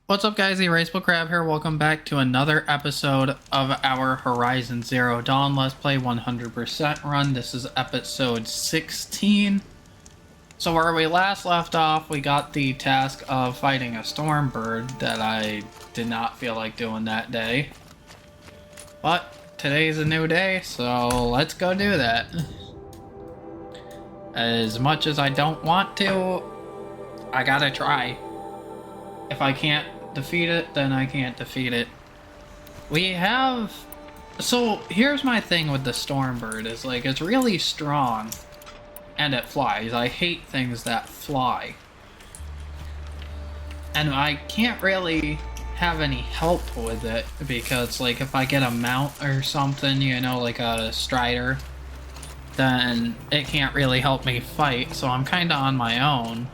What's up, guys? Erasable Crab here. Welcome back to another episode of our Horizon Zero Dawn Let's Play 100% run. This is episode 16. So where we last left off, we got the task of fighting a Stormbird that I did not feel like doing that day. But today's a new day, so let's go do that. As much as I don't want to, I gotta try. If I can't defeat it, then I can't defeat it. We have... So, here's my thing with the Stormbird, is like, it's really strong, and it flies. I hate things that fly. And I can't really have any help with it, because, like, if I get a mount or something, you know, like a Strider, then it can't really help me fight, so I'm kinda on my own.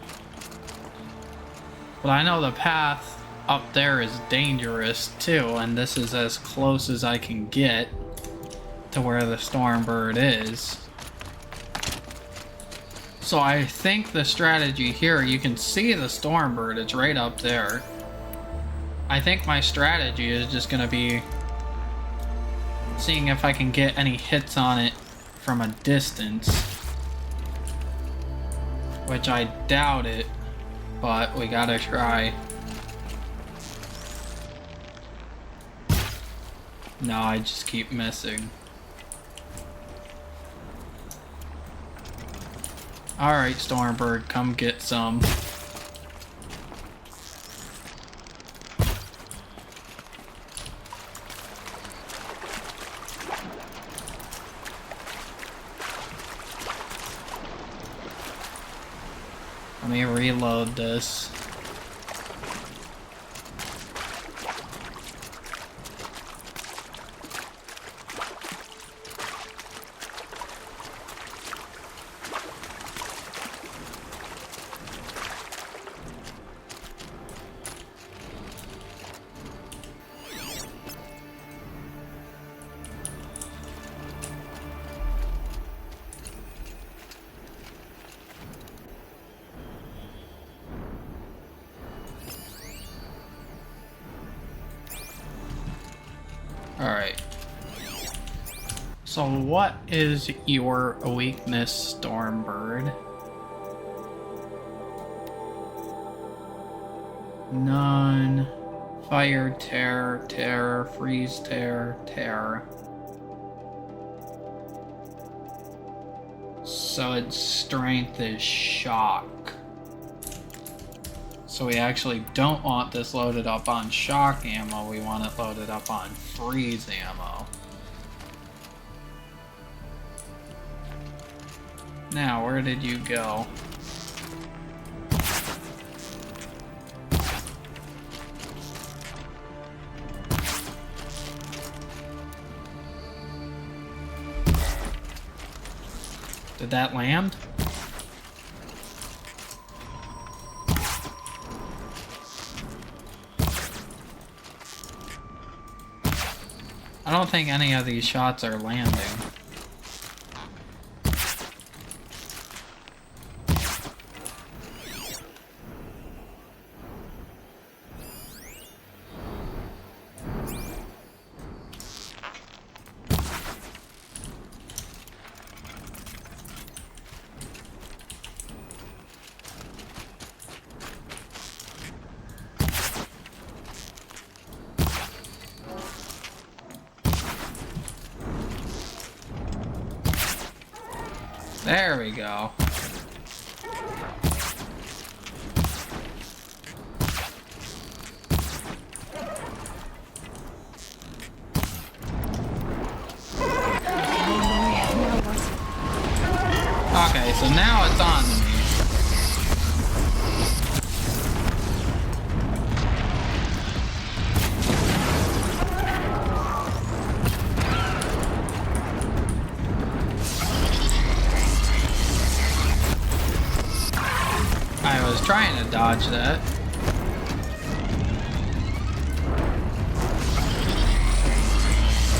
But I know the path up there is dangerous too, and this is as close as I can get to where the Stormbird is. So I think the strategy here, you can see the Stormbird, it's right up there. I think my strategy is just gonna be seeing if I can get any hits on it from a distance. Which I doubt it. But we gotta try. No, I just keep missing. Alright, Stormbird, come get some. Let me reload this. Alright. So what is your weakness, Stormbird? None. Fire, tear, tear, freeze, tear, tear. So its strength is shock. So we actually don't want this loaded up on shock ammo, we want it loaded up on freeze ammo. Now, where did you go? Did that land? I don't think any of these shots are landing. There we go. Okay, so now it's on me. I was trying to dodge that.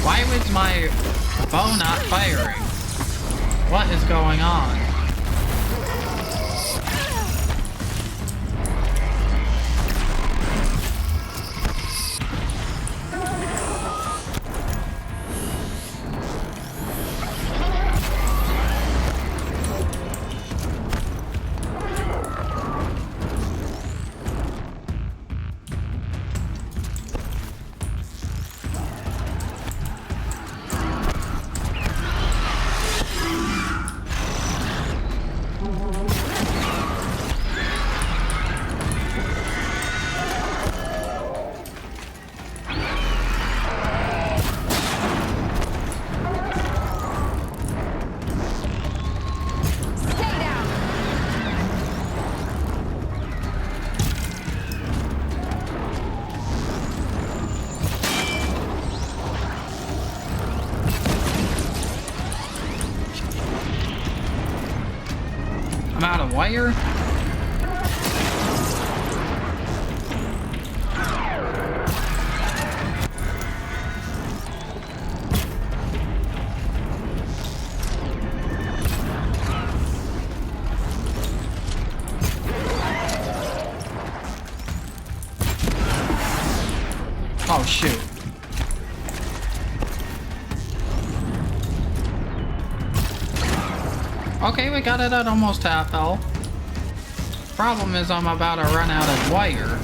Why was my bow not firing? What is going on? fire? Oh, shoot. Okay, we got it at almost half health. Problem is I'm about to run out of wire.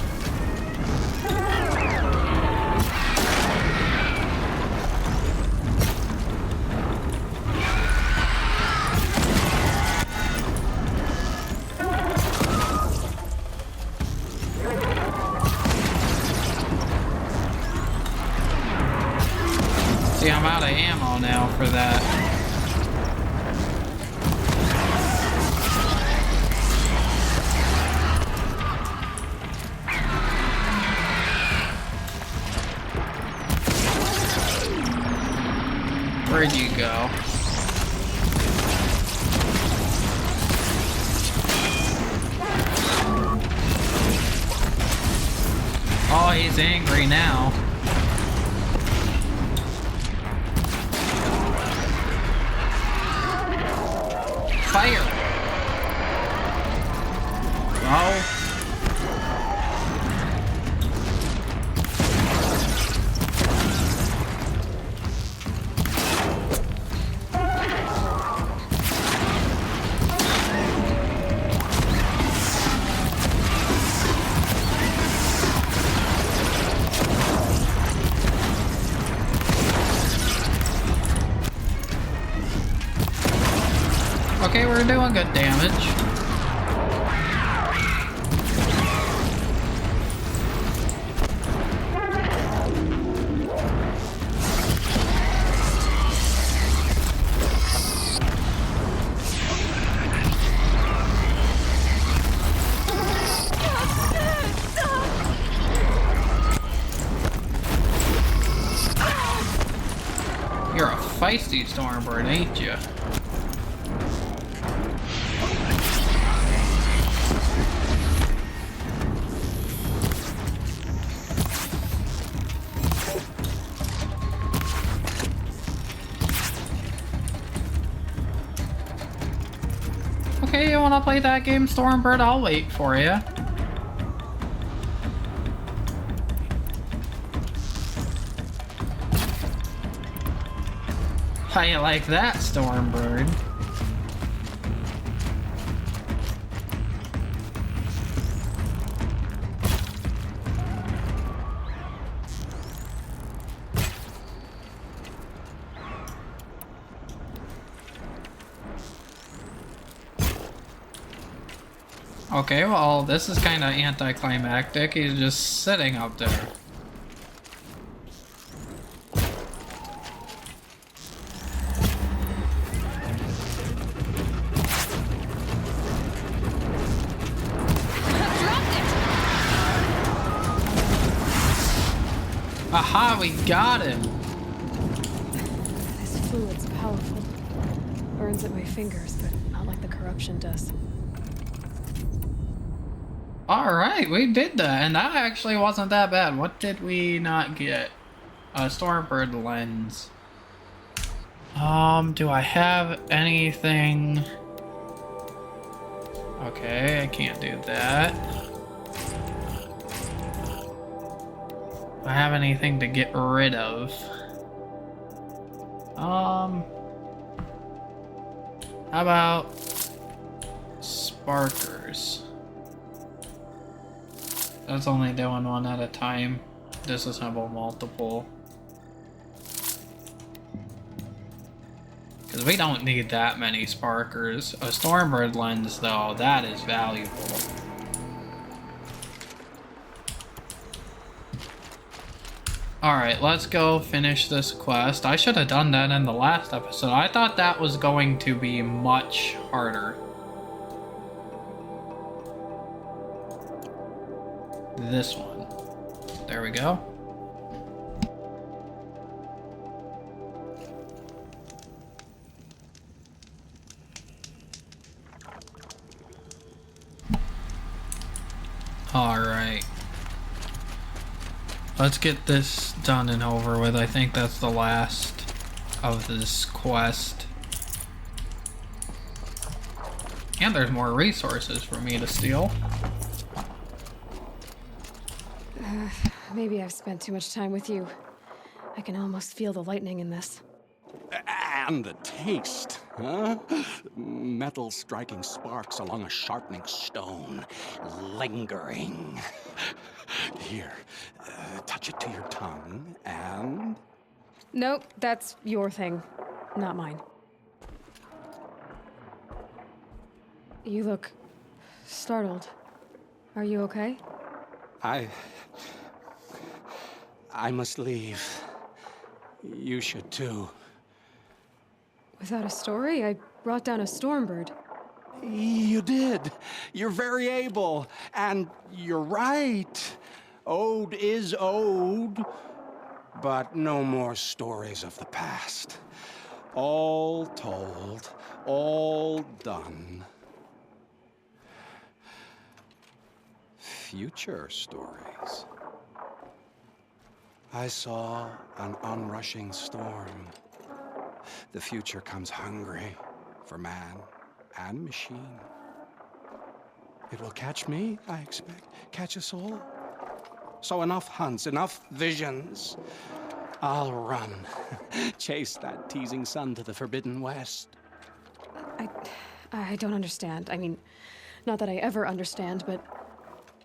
See, I'm out of ammo now for that. Where'd you go? Oh, he's angry now. Fire! Oh. Okay, we're doing good damage. You're a feisty Stormbird, ain't you? Okay, you wanna play that game, Stormbird? I'll wait for you. How you like that, Stormbird? Okay, well, this is kind of anticlimactic. He's just sitting up there. Aha, we got him! This fluid's powerful. Burns at my fingers, but not like the corruption does. Alright, we did that, and that actually wasn't that bad. What did we not get? A Stormbird lens. Do I have anything? Okay, I can't do that. Do I have anything to get rid of? How about sparkers? That's only doing one at a time. Disassemble multiple. Because we don't need that many sparkers. A Stormbird lens, though, that is valuable. Alright, let's go finish this quest. I should have done that in the last episode. I thought that was going to be much harder. This one. There we go. Alright. Let's get this done and over with. I think that's the last of this quest. And there's more resources for me to steal. Maybe I've spent too much time with you. I can almost feel the lightning in this. And the taste, huh? Metal striking sparks along a sharpening stone, lingering. Here, touch it to your tongue, and... Nope, that's your thing, not mine. You look startled. Are you okay? I must leave. You should too. Without a story? I brought down a stormbird. You did. You're very able. And you're right. Ode is ode. But no more stories of the past. All told, all done. Future stories. I saw an onrushing storm. The future comes hungry for man and machine. It will catch me, I expect, catch us all. So enough hunts, enough visions. I'll run, chase that teasing sun to the forbidden west. I don't understand. I mean, not that I ever understand, but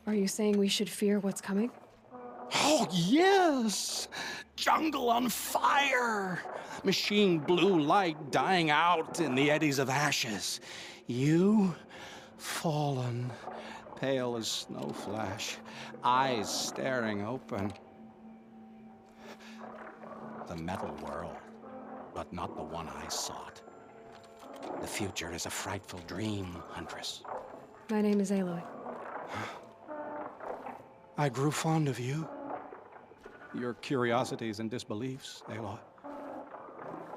are you saying we should fear what's coming? Oh, yes! Jungle on fire! Machine blue light dying out in the eddies of ashes. You, fallen, pale as snow flash, eyes staring open. The metal world, but not the one I sought. The future is a frightful dream, Huntress. My name is Aloy. I grew fond of you. Your curiosities and disbeliefs, Aloy.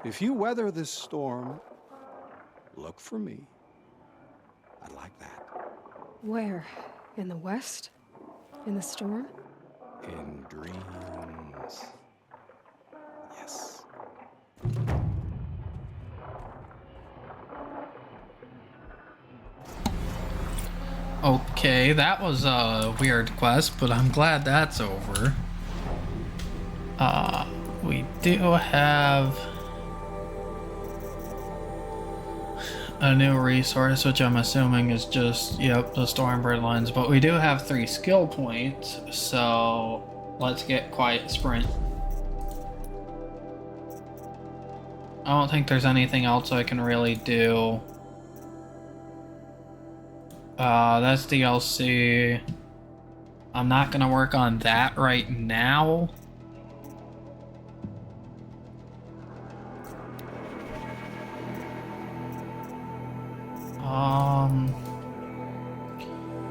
If you weather this storm, look for me. I'd like that. Where? In the west? In the storm? In dreams. Yes. Okay, that was a weird quest, but I'm glad that's over. We do have a new resource, which I'm assuming is just, yep, the Stormbird lens, but we do have 3 skill points, so let's get Quiet Sprint. I don't think there's anything else I can really do. That's DLC. I'm not gonna work on that right now.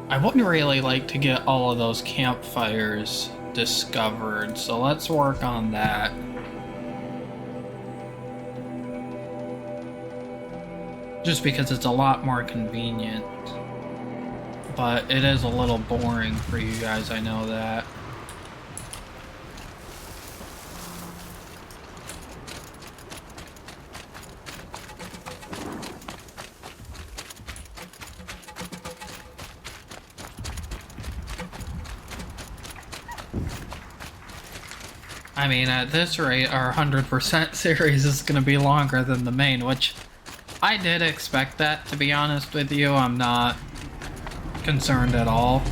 I wouldn't really like to get all of those campfires discovered, so let's work on that. Just because it's a lot more convenient. But it is a little boring for you guys, I know that. I mean, at this rate, our 100% series is going to be longer than the main, which I did expect that, to be honest with you. I'm not concerned at all.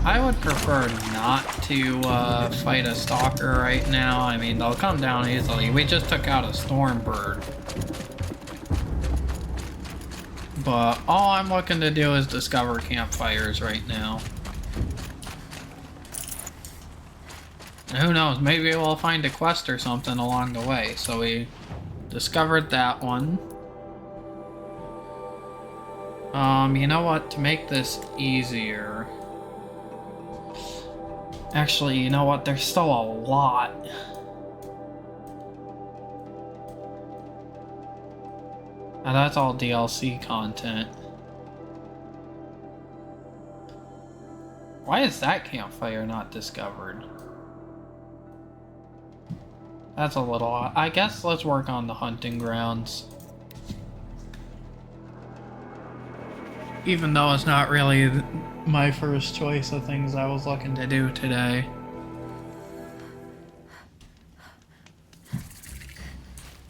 I would prefer not to fight a stalker right now. I mean, they'll come down easily. We just took out a Stormbird. But all I'm looking to do is discover campfires right now. And who knows, maybe we'll find a quest or something along the way. So we discovered that one. You know what? To make this easier... Actually, you know what? There's still a lot. Now that's all DLC content. Why is that campfire not discovered? That's a little odd. I guess let's work on the hunting grounds. Even though it's not really my first choice of things I was looking to do today.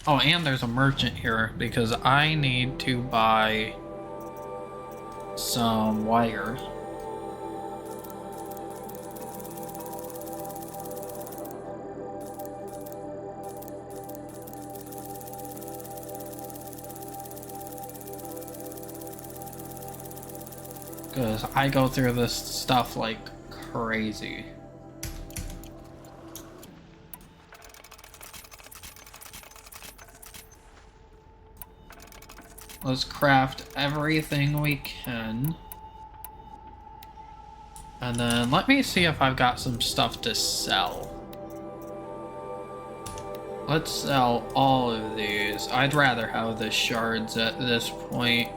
Oh, and there's a merchant here because I need to buy some wire. Because I go through this stuff like crazy. Let's craft everything we can. And then let me see if I've got some stuff to sell. Let's sell all of these. I'd rather have the shards at this point.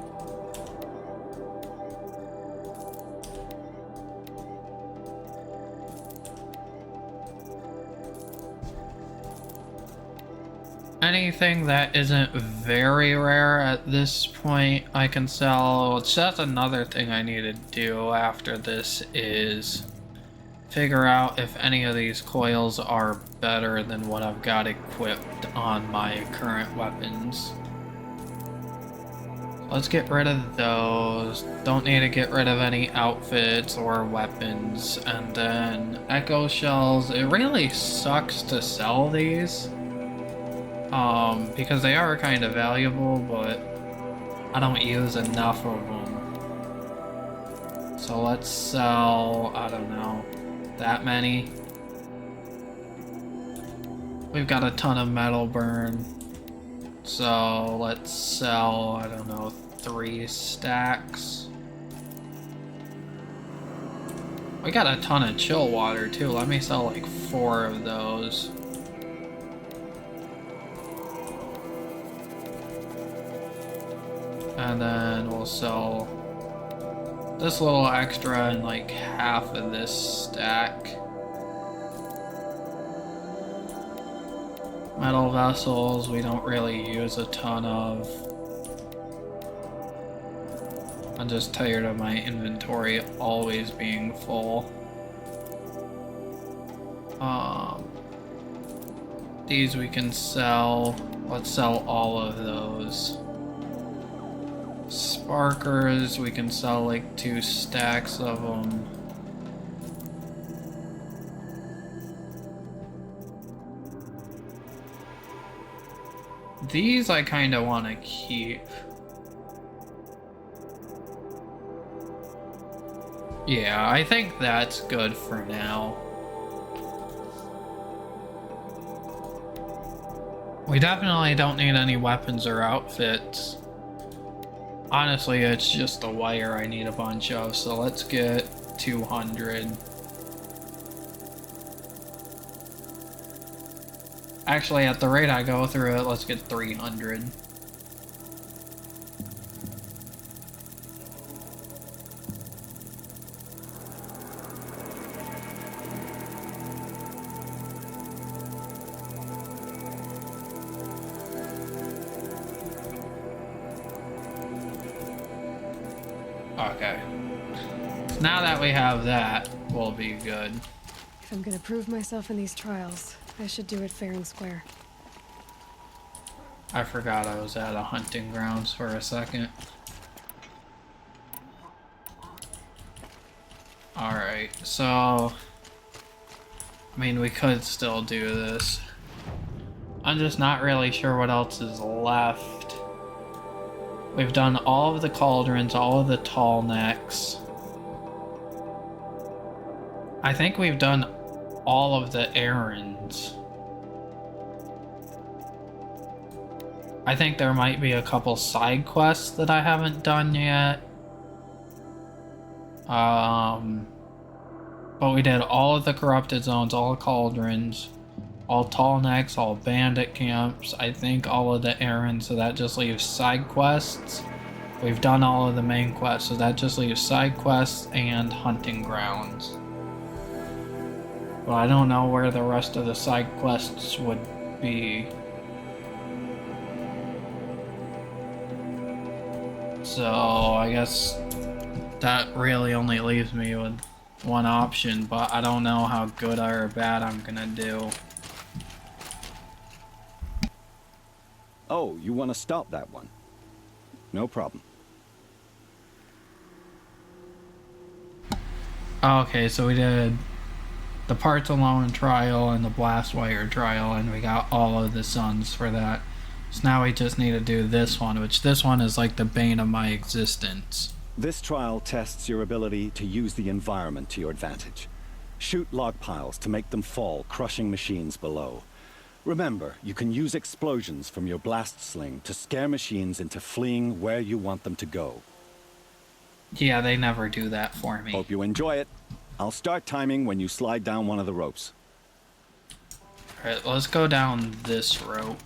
Anything that isn't very rare at this point I can sell. So that's another thing I need to do after this is figure out if any of these coils are better than what I've got equipped on my current weapons. Let's get rid of those. Don't need to get rid of any outfits or weapons. And then echo shells. It really sucks to sell these. Because they are kind of valuable, but I don't use enough of them. So let's sell, I don't know, that many. We've got a ton of metal burn. So let's sell, I don't know, 3 stacks. We got a ton of chill water too. Let me sell like 4 of those. And then we'll sell this little extra and like half of this stack. Metal vessels, we don't really use a ton of. I'm just tired of my inventory always being full. These we can sell. Let's sell all of those. Sparkers, we can sell like 2 stacks of them. These I kind of want to keep. Yeah, I think that's good for now. We definitely don't need any weapons or outfits. Honestly, it's just the wire I need a bunch of, so let's get 200. Actually, at the rate I go through it, let's get 300. Okay. Now that we have that, we'll be good. If I'm gonna prove myself in these trials, I should do it fair and square. I forgot I was at a hunting grounds for a second. Alright, so... I mean, we could still do this. I'm just not really sure what else is left. We've done all of the cauldrons, all of the tall necks. I think we've done all of the errands. I think there might be a couple side quests that I haven't done yet. But we did all of the corrupted zones, all the cauldrons. all tall necks, all bandit camps. I think all of the errands, so that just leaves side quests. We've done all of the main quests, so that just leaves side quests and hunting grounds. But I don't know where the rest of the side quests would be. So I guess that really only leaves me with one option, but I don't know how good or bad I'm gonna do. Oh, you want to stop that one? No problem. Okay, so we did the Parts Alone trial and the Blastwire trial, and we got all of the suns for that. So now we just need to do this one, which this one is like the bane of my existence. This trial tests your ability to use the environment to your advantage. Shoot log piles to make them fall, crushing machines below. Remember, you can use explosions from your blast sling to scare machines into fleeing where you want them to go. Yeah, they never do that for me. Hope you enjoy it. I'll start timing when you slide down one of the ropes. Alright, let's go down this rope.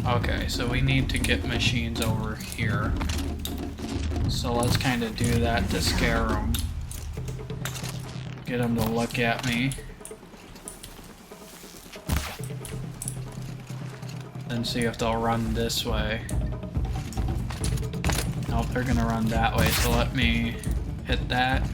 Okay, so we need to get machines over here. So let's kind of do that to scare them. Get them to look at me. Then see if they'll run this way. Nope, they're gonna run that way, so let me hit that.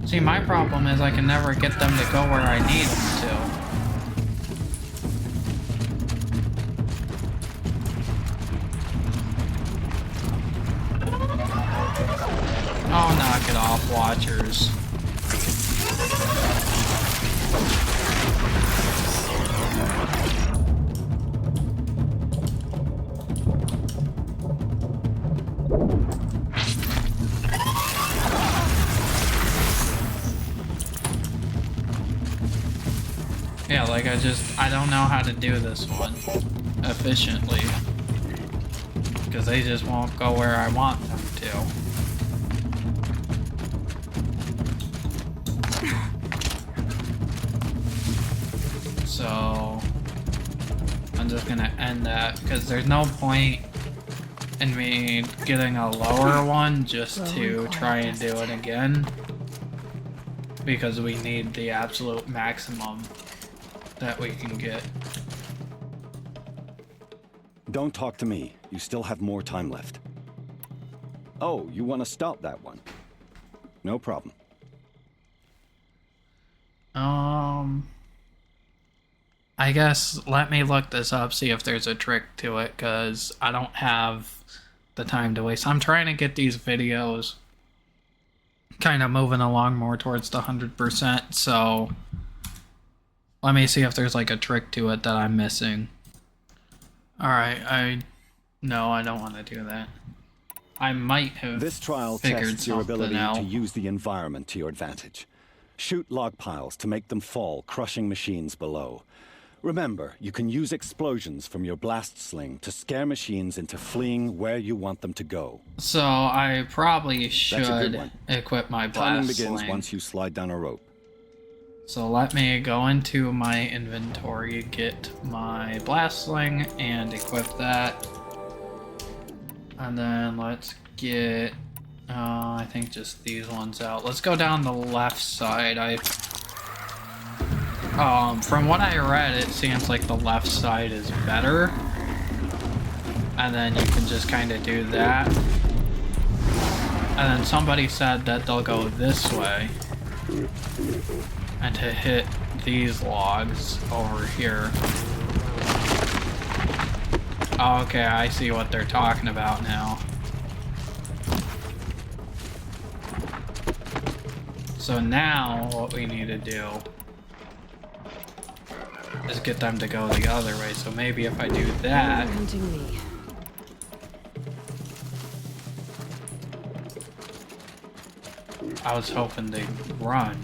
See, my problem is I can never get them to go where I need them to. Oh, knock it off, Watchers. Yeah, like I don't know how to do this one efficiently. Because they just won't go where I want them to. So I'm just gonna end that because there's no point in me getting a lower one just to try and do it again. Because we need the absolute maximum that we can get. Don't talk to me. You still have more time left. Oh, you want to stop that one? No problem. I guess let me look this up, see if there's a trick to it, because I don't have the time to waste. I'm trying to get these videos kind of moving along more towards the 100%, so let me see if there's like a trick to it that I'm missing. Alright, no, I don't want to do that. I might have This trial figured tests your ability out. to use the environment to your advantage. Shoot log piles to make them fall, crushing machines below. Remember, you can use explosions from your blast sling to scare machines into fleeing where you want them to go. So I probably That's a good should one. equip my Timing blast begins sling. once you slide down a rope. So let me go into my inventory, get my blast sling, and equip that. And then let's get, I think just these ones out. Let's go down the left side. From what I read, it seems like the left side is better. And then you can just kind of do that. And then somebody said that they'll go this way. and to hit these logs over here. Oh, okay, I see what they're talking about now. So now what we need to do is get them to go the other way. So maybe if I do that. Hunting me. I was hoping they'd run.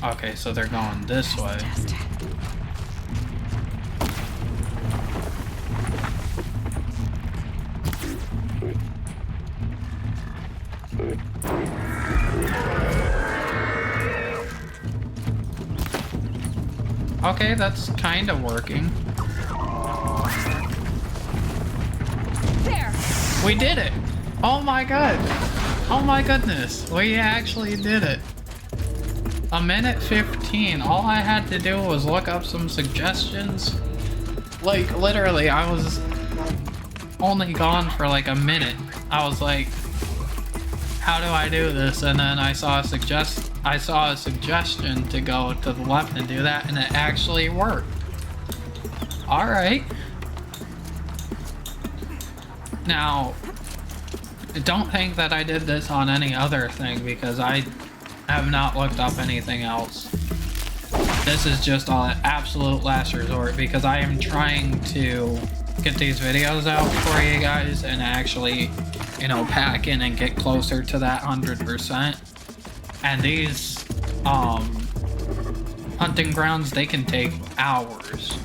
Okay, so they're going this way. Okay, that's kind of working. There. We did it! Oh my god! Oh my goodness! We actually did it! A minute 15. All I had to do was look up some suggestions. Like, literally, I was only gone for like a minute. I was like, how do I do this? And then I saw a suggestion to go to the left and do that, and it actually worked. Alright. Now, don't think that I did this on any other thing, because I have not looked up anything else. This is just an absolute last resort, because I am trying to get these videos out for you guys and actually, you know, pack in and get closer to that 100%. And these hunting grounds, they can take hours.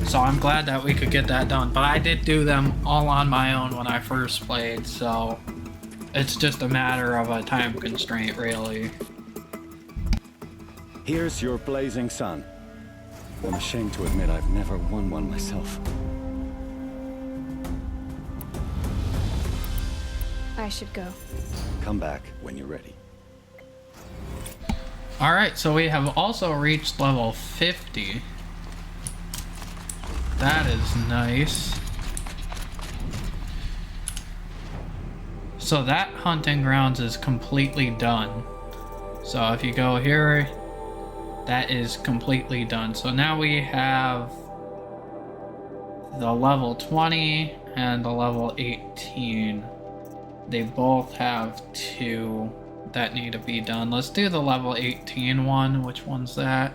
So I'm glad that we could get that done. But I did do them all on my own when I first played, so it's just a matter of a time constraint, really. Here's your blazing sun. I'm ashamed to admit I've never won one myself. I should go. Come back when you're ready. Alright, so we have also reached level 50. That is nice. So that hunting grounds is completely done. So if you go here, that is completely done. So now we have the level 20 and the level 18. They both have 2 that need to be done. Let's do the level 18 one. Which one's that?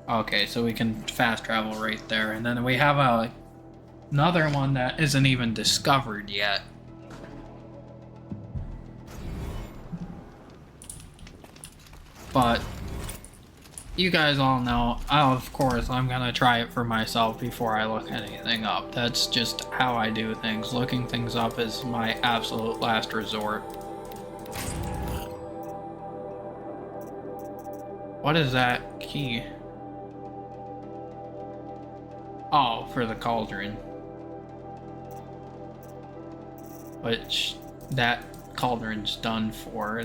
Okay, so we can fast travel right there. And then we have another one that isn't even discovered yet. But you guys all know, of course, I'm gonna try it for myself before I look anything up. That's just how I do things. Looking things up is my absolute last resort. What is that key? Oh, for the cauldron. Which, that cauldron's done for.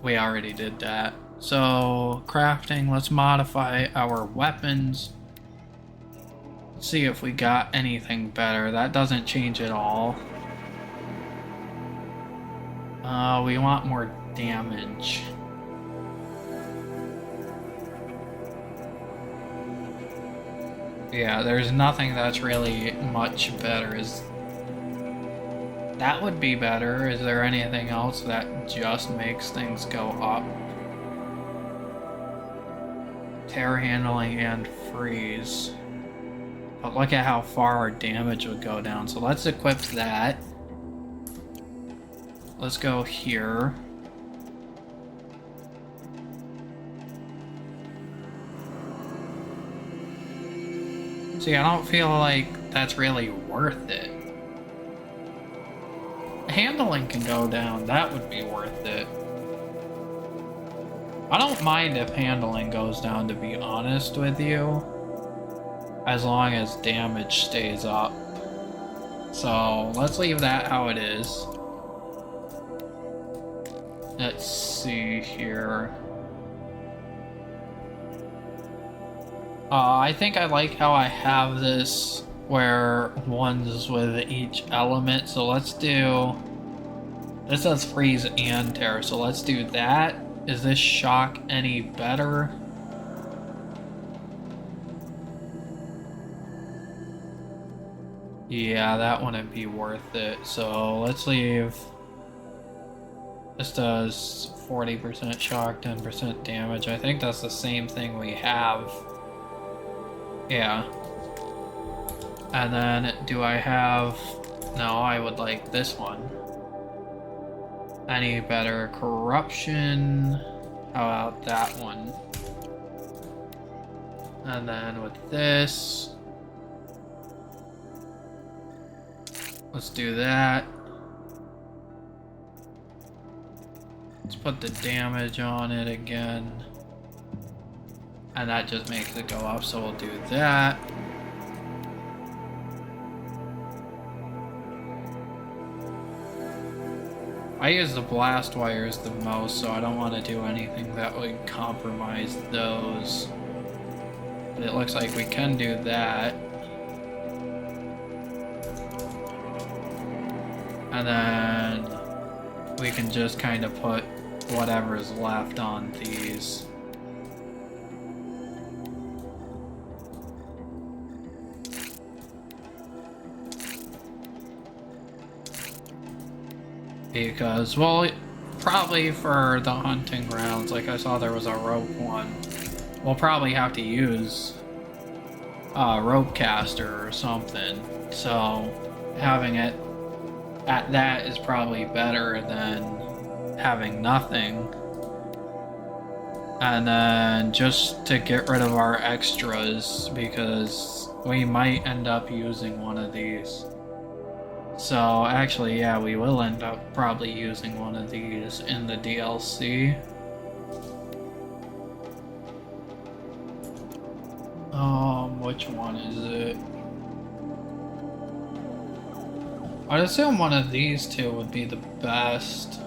We already did that. So, crafting, let's modify our weapons. Let's see if we got anything better. That doesn't change at all. We want more damage. Yeah, there's nothing that's really much better. That would be better. Is there anything else that just makes things go up? Tear handling and freeze. But look at how far our damage would go down. So let's equip that. Let's go here. See, I don't feel like that's really worth it. Handling can go down. That would be worth it. I don't mind if handling goes down, to be honest with you, as long as damage stays up. So let's leave that how it is. Let's see here. I think I like how I have this where one's with each element. So let's do... This does freeze and tear, so let's do that. Is this shock any better? Yeah, that wouldn't be worth it. So let's leave. This does 40% shock, 10% damage. I think that's the same thing we have. Yeah. And then do I have... No, I would like this one. Any better? Corruption. How about that one? And then with this, let's do that. Let's put the damage on it again. And that just makes it go up, so we'll do that. I use the blast wires the most, so I don't want to do anything that would compromise those. But it looks like we can do that. And then we can just kind of put whatever is left on these. Because, well, probably for the hunting grounds, like I saw there was a rope one, we'll probably have to use a rope caster or something. So having it at that is probably better than having nothing. And then just to get rid of our extras, because we might end up using one of these. So actually, yeah, we will end up probably using one of these in the DLC. Which one is it? I'd assume one of these two would be the best.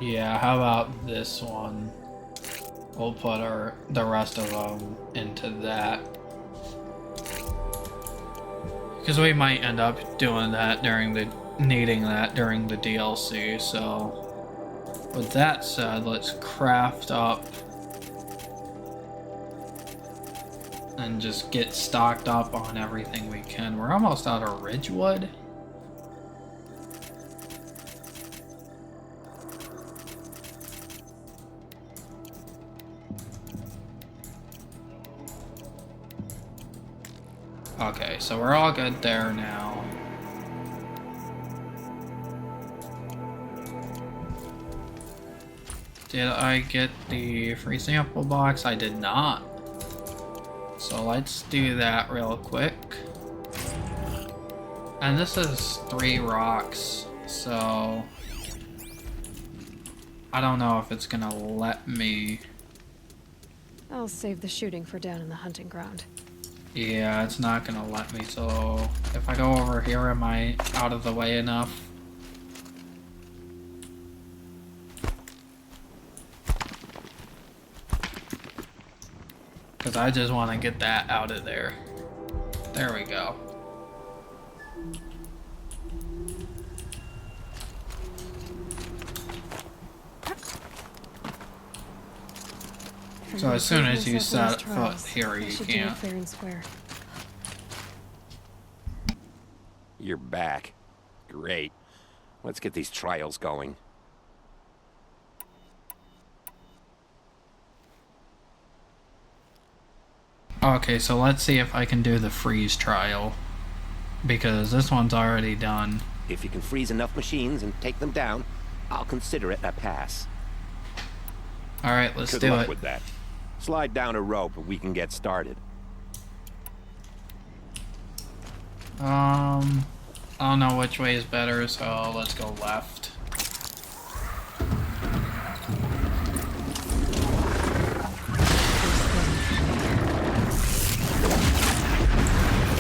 Yeah, how about this one? We'll put the rest of them into that. Because we might end up doing that needing that during the DLC, so... With that said, let's craft up and just get stocked up on everything we can. We're almost out of Ridgewood. Okay, so we're all good there now. Did I get the free sample box? I did not. So let's do that real quick. And this is 3 rocks, so I don't know if it's gonna let me. I'll save the shooting for down in the hunting ground. Yeah, it's not gonna let me, so if I go over here, am I out of the way enough? Because I just want to get that out of there. There we go. So as soon as you set foot here, you can't. Fair and square. You're back. Great. Let's get these trials going. Okay, so let's see if I can do the freeze trial. Because this one's already done. If you can freeze enough machines and take them down, I'll consider it a pass. Alright, let's Good do luck it. with that. Slide down a rope and we can get started. I don't know which way is better, so let's go left.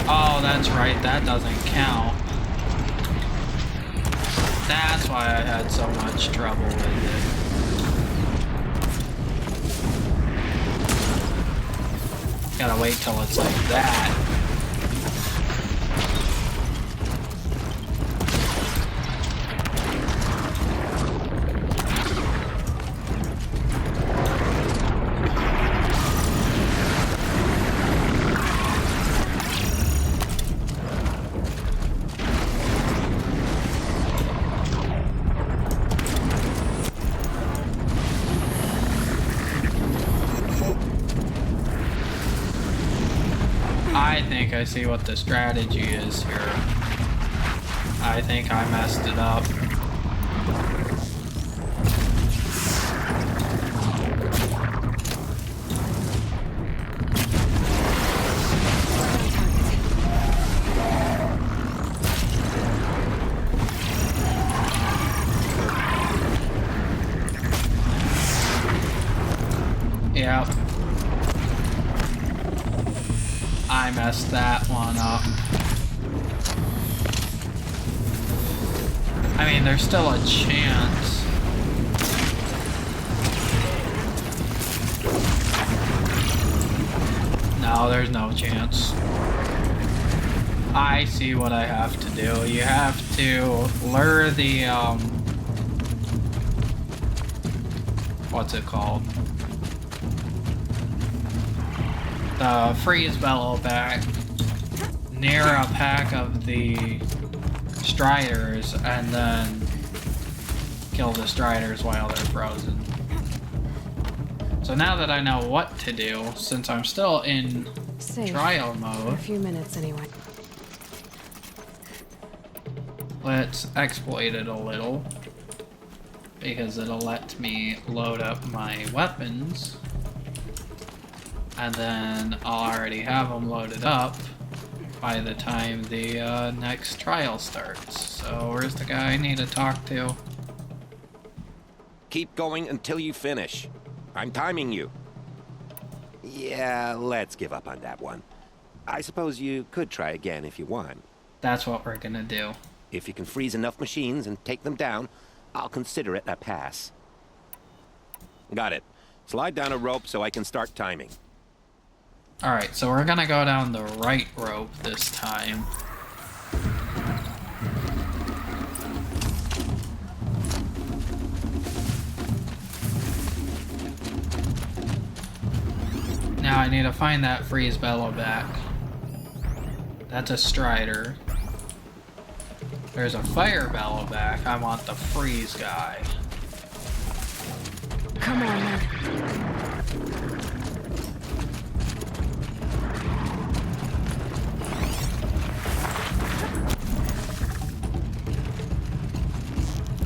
Oh, that's right, that doesn't count. That's why I had so much trouble with it. Gotta wait till it's like that. I think I see what the strategy is here. I think I messed it up. Yep. I messed that one up. I mean, there's still a chance. No, there's no chance. I see what I have to do. You have to lure the, what's it called? The freeze bellow back near a pack of the striders and then kill the striders while they're frozen. So now that I know what to do, since I'm still in trial For a mode, few minutes anyway. let's exploit it a little because it'll let me load up my weapons. And then I'll already have them loaded up by the time the next trial starts. So where's the guy I need to talk to? Keep going until you finish. I'm timing you. Yeah, let's give up on that one. I suppose you could try again if you want. That's what we're gonna do. If you can freeze enough machines and take them down, I'll consider it a pass. Got it. Slide down a rope so I can start timing. Alright, so we're gonna go down the right rope this time. Now I need to find that freeze bellow back. That's a strider. There's a fire bellow back. I want the freeze guy. Come on, man.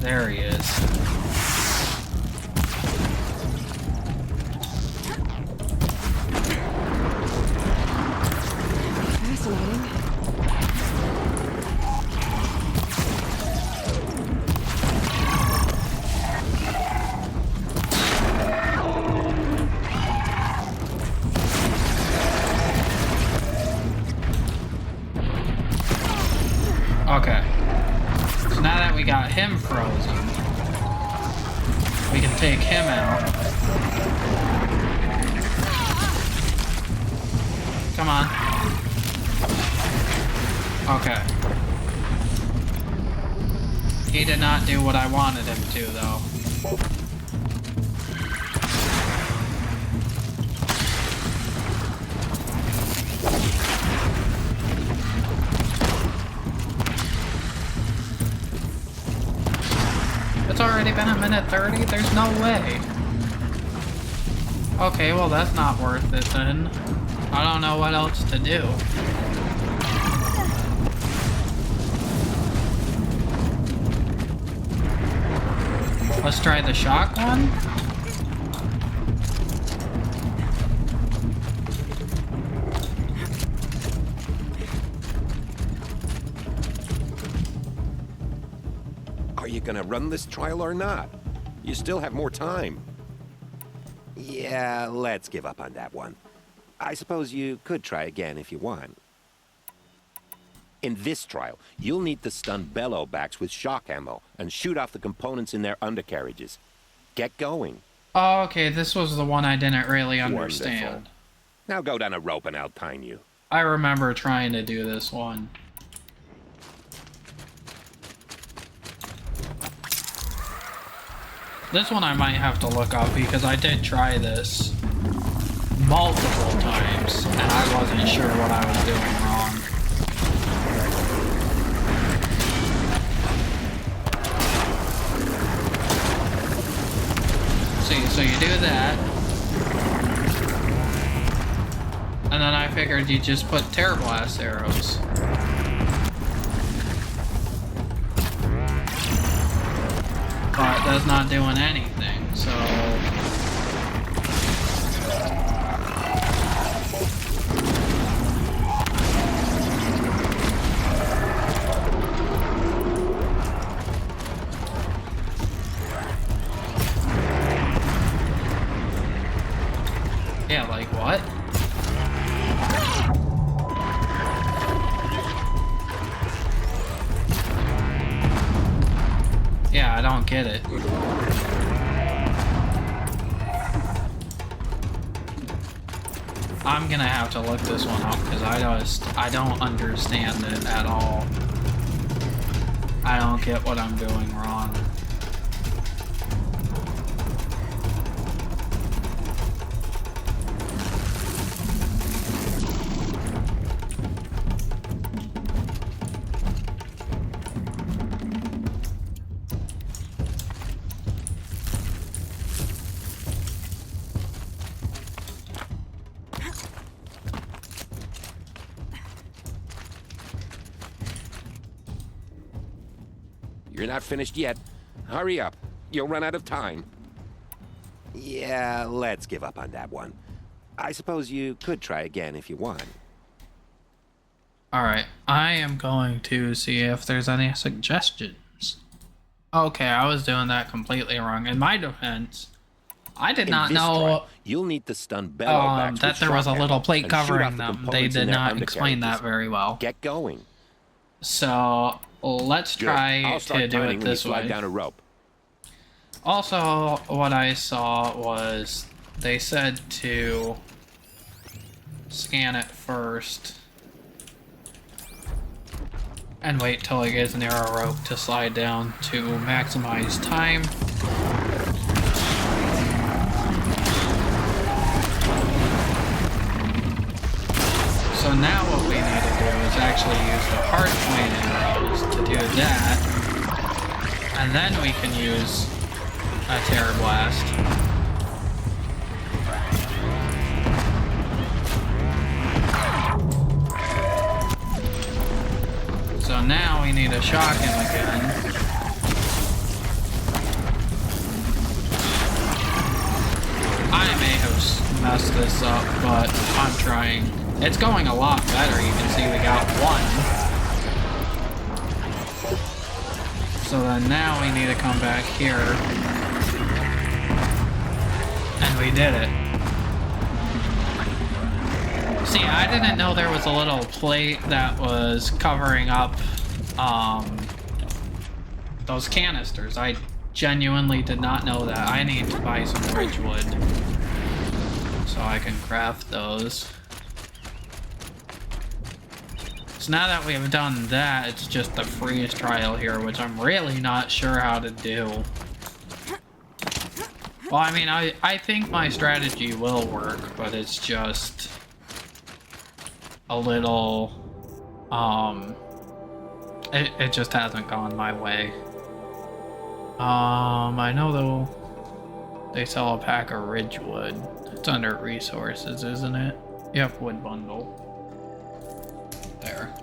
There he is. Fascinating. Okay. So now that we got him frozen, we can take him out. Come on. Okay. He did not do what I wanted him to, though. It's already been 1:30? There's no way. Okay, well that's not worth it then. I don't know what else to do. Let's try the shotgun. Are you gonna run this trial or not? You still have more time. Yeah, let's give up on that one. I suppose you could try again if you want. In this trial, you'll need to stun bellow backs with shock ammo and shoot off the components in their undercarriages. Get going. Oh, okay, this was the one I didn't really understand. Wonderful. Now go down a rope and I'll time you. I remember trying to do this one. This one I might have to look up because I did try this multiple times and I wasn't sure what I was doing wrong. See, so you do that. And then I figured you just put Terror Blast arrows. But that's not doing anything, so... Yeah, like what? Yeah, I don't get it. I'm gonna have to look this one up because I don't understand it at all. I don't get what I'm doing wrong. You're not finished yet. Hurry up. You'll run out of time. Yeah, let's give up on that one. I suppose you could try again if you want. Alright, I am going to see if there's any suggestions. Okay, I was doing that completely wrong. In my defense, I did not know trial, you'll need to stun bellow backs that with there was a shock little ammo plate and shoot covering off the them. They components in did their not explain that undercarriages. very well. Get going. So, let's Good. try I'll start to do timing it when you this slide way. down a rope. Also, what I saw was they said to scan it first and wait till it gets near a rope to slide down to maximize time. So now what we need to do is actually use the hardpoint arrows to do that, and then we can use a Terror Blast. So now we need to shock him again. I may have messed this up, but I'm trying. It's going a lot better. You can see we got one. So then now we need to come back here. And we did it. See, I didn't know there was a little plate that was covering up those canisters. I genuinely did not know that. I need to buy some Ridgewood so I can craft those. So now that we have done that, it's just the freeze trial here, which I'm really not sure how to do. Well, I mean, I think my strategy will work, but it's just a little, it just hasn't gone my way. I know though, they sell a pack of Ridgewood. It's under resources, isn't it? Yep, wood bundle. There.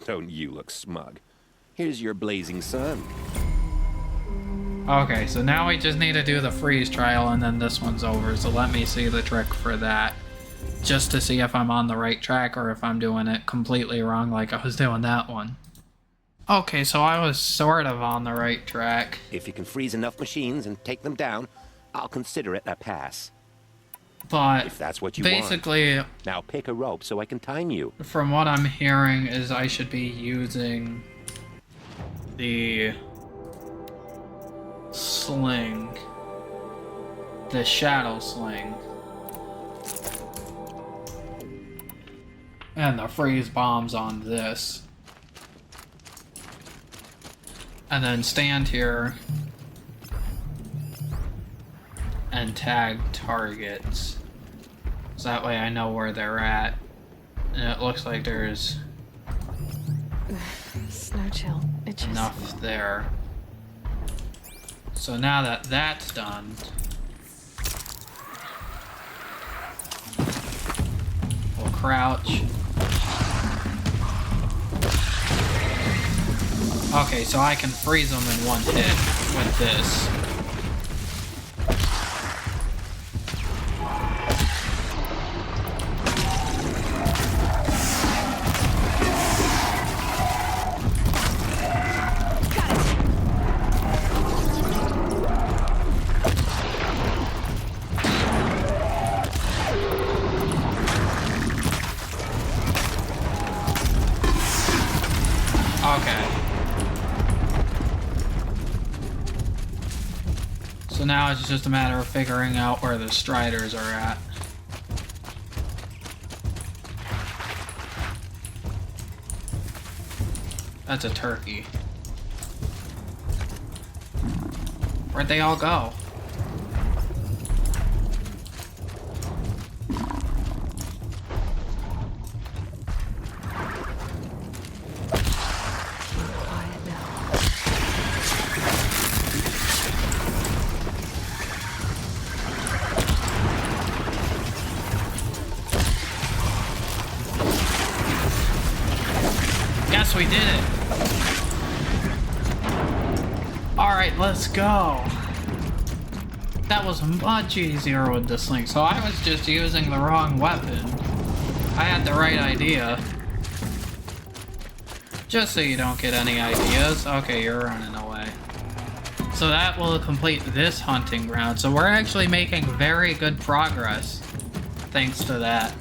Don't you look smug. Here's your blazing sun. Okay, so now we just need to do the freeze trial and then this one's over. So let me see the trick for that. Just to see if I'm on the right track or if I'm doing it completely wrong like I was doing that one. Okay, so I was sort of on the right track. If you can freeze enough machines and take them down, I'll consider it a pass. But If that's what you basically, want. Now pick a rope so I can time you. from what I'm hearing, is I should be using the sling. The shadow sling. And the freeze bombs on this. And then stand here and tag targets. So that way I know where they're at. And it looks like there's Snow chill. It just. enough there. So now that that's done, we'll crouch. Okay, so I can freeze them in one hit with this. Okay. So now it's just a matter of figuring out where the Striders are at. That's a turkey. Where'd they all go? Quiet now. Guess we did it. Alright, let's go. That was much easier with the sling. So I was just using the wrong weapon. I had the right idea. Just so you don't get any ideas. Okay, you're running away. So that will complete this hunting ground. So we're actually making very good progress. Thanks to that.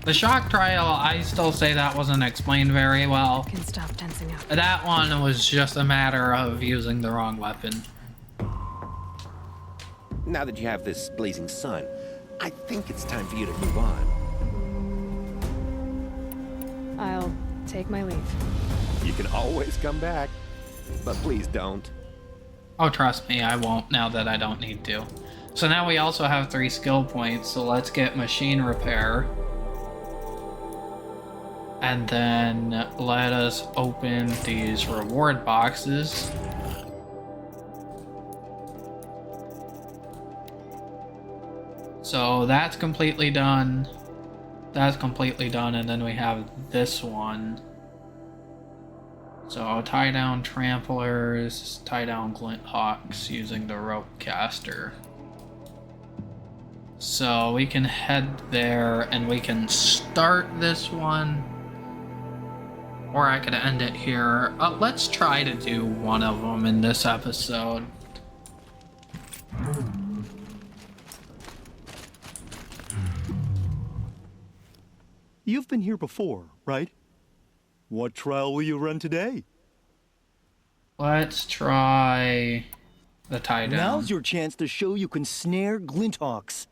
The shock trial, I still say that wasn't explained very well. Can stop tensing up. That one was just a matter of using the wrong weapon. Now that you have this blazing sun, I think it's time for you to move on. I'll take my leave. You can always come back, but please don't. Oh, trust me, I won't now that I don't need to. So now we also have 3 skill points, so let's get machine repair. And then let us open these reward boxes. So that's completely done. That's completely done, and then we have this one. So tie down tramplers, tie down glint hawks using the rope caster. So we can head there and we can start this one. Or I could end it here. Let's try to do one of them in this episode. You've been here before, right? What trial will you run today? Let's try the tie down. Now's your chance to show you can snare Glinthawks.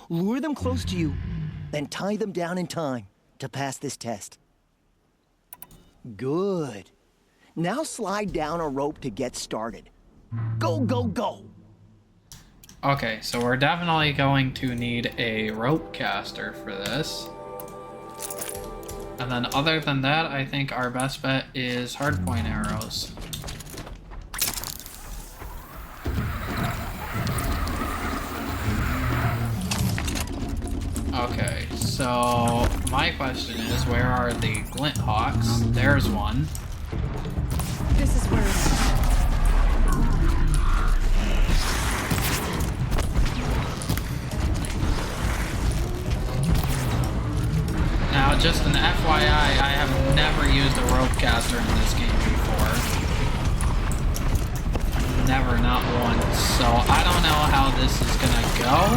Lure them close to you, then tie them down in time to pass this test. Good. Now slide down a rope to get started. Go, go, go! Okay, so we're definitely going to need a rope caster for this. And then other than that, I think our best bet is hardpoint arrows. Okay, so my question is, where are the glint hawks? There's one. This is where. Now, just an FYI, I have never used a rope caster in this game before. Never, not once. So I don't know how this is gonna go.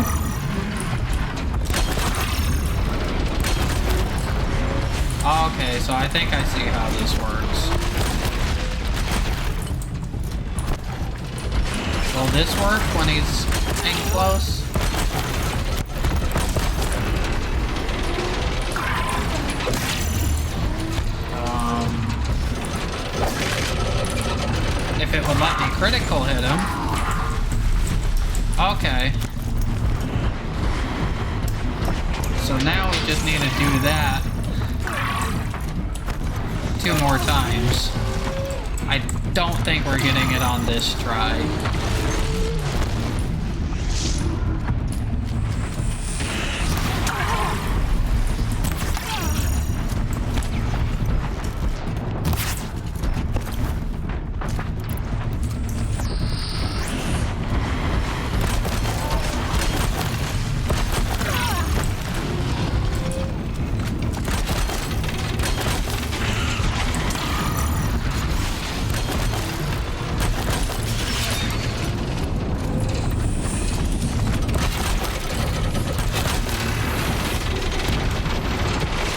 Okay, so I think I see how this works. Will this work when he's in close? If it would let me critical hit him. Okay. So now we just need to do that 2 more times. I don't think we're getting it on this try.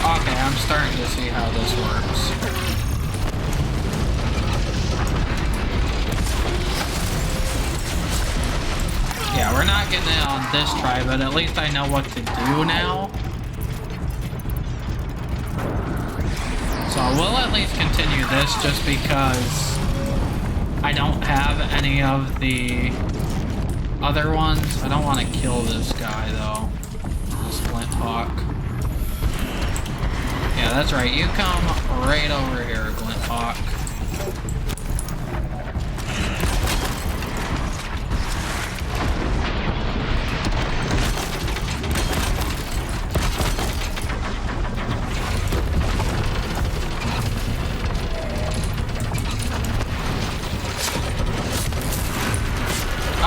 Okay, I'm starting to see how this works. Yeah, we're not getting it on this try, but at least I know what to do now. So we'll at least continue this just because I don't have any of the other ones. I don't want to kill this guy though. This Flint Hawk. Yeah, that's right. You come right over here, Glint Hawk.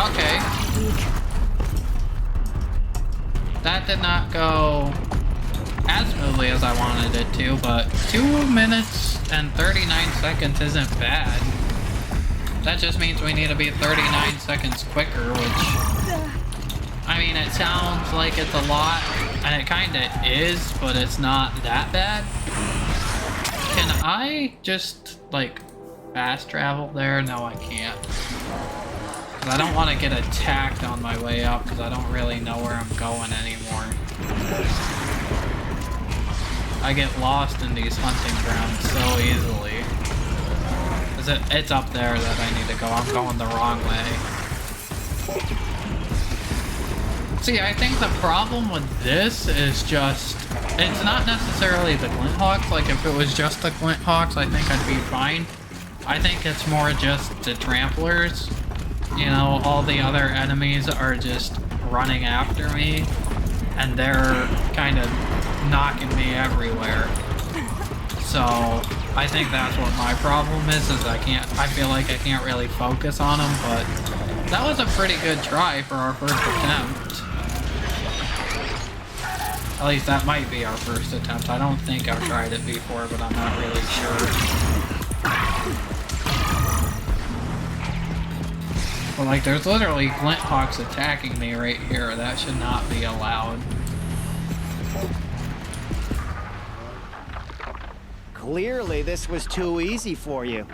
Okay. That did not go as smoothly as I wanted it to, but 2 minutes and 39 seconds isn't bad. That just means we need to be 39 seconds quicker, which, I mean, it sounds like it's a lot, and it kinda is, but it's not that bad. Can I just, like, fast travel there? No, I can't. 'Cause I don't want to get attacked on my way up, because I don't really know where I'm going anymore. I get lost in these hunting grounds so easily. It's up there that I need to go. I'm going the wrong way. See, I think the problem with this is just... It's not necessarily the Glint Hawks. Like, if it was just the Glint Hawks, I think I'd be fine. I think it's more just the Tramplers. You know, all the other enemies are just running after me. And they're kind of knocking me everywhere. So I think that's what my problem is I feel like I can't really focus on them, but that was a pretty good try for our first attempt. At least that might be our first attempt. I don't think I've tried it before, but I'm not really sure. But like, there's literally Glint Hawks attacking me right here. That should not be allowed. Clearly, this was too easy for you.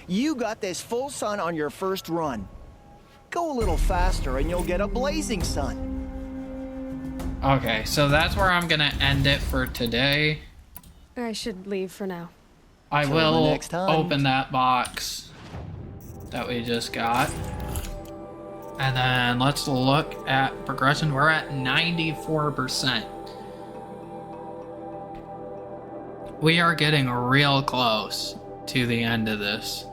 You got this full sun on your first run. Go a little faster and you'll get a blazing sun. Okay, so that's where I'm gonna end it for today. I should leave for now. I Till will next time. open that box that we just got. And then let's look at progression. We're at 94%. We are getting real close to the end of this.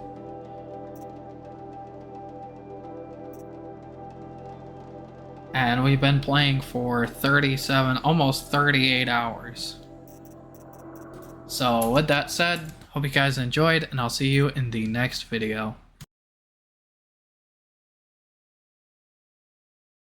And we've been playing for 37, almost 38 hours. So with that said, hope you guys enjoyed, and I'll see you in the next video.